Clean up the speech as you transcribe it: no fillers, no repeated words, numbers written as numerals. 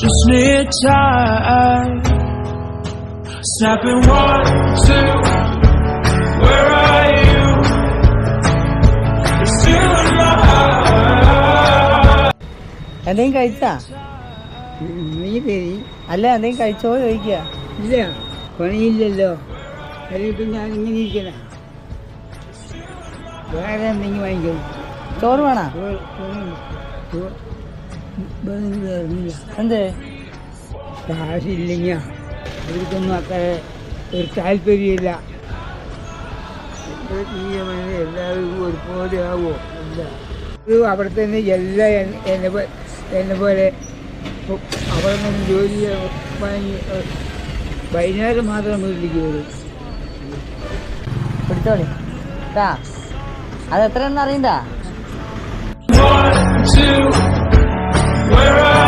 just need time. Snapping 1, 2, where are you? You're still in my heart. എന്തെങ്കിലും കഴിച്ചാ? നീ പേര് അല്ല എന്തെങ്കിലും കഴിച്ചോ ചോദിക്കുക. ഇല്ല, പണിയില്ലല്ലോ. അതിലിപ്പം ഞാൻ ഇങ്ങനെ ഇരിക്കണ. വേറെ എന്തെങ്കിലും വാങ്ങിക്കണം. ചോറ് വേണോ? ഇറങ്ങില്ല. എന്ത് കാശില്ലെങ്കിൽ അവർക്കൊന്നും അത്ര ഒരു താല്പര്യമില്ല. എല്ലാവർക്കും ഒരുപോലെ ആവോ? ഇല്ല. അവിടെ തന്നെ എല്ലാം എന്നെ പോലെ അവിടെ നിന്ന് ജോലി വാങ്ങി വൈകുന്നേരം മാത്രം വീട്ടിലേക്ക് വരും. പിടിച്ചോളി അത് എത്ര എണ്ണം അറിയണ്ട. 1, 2, where are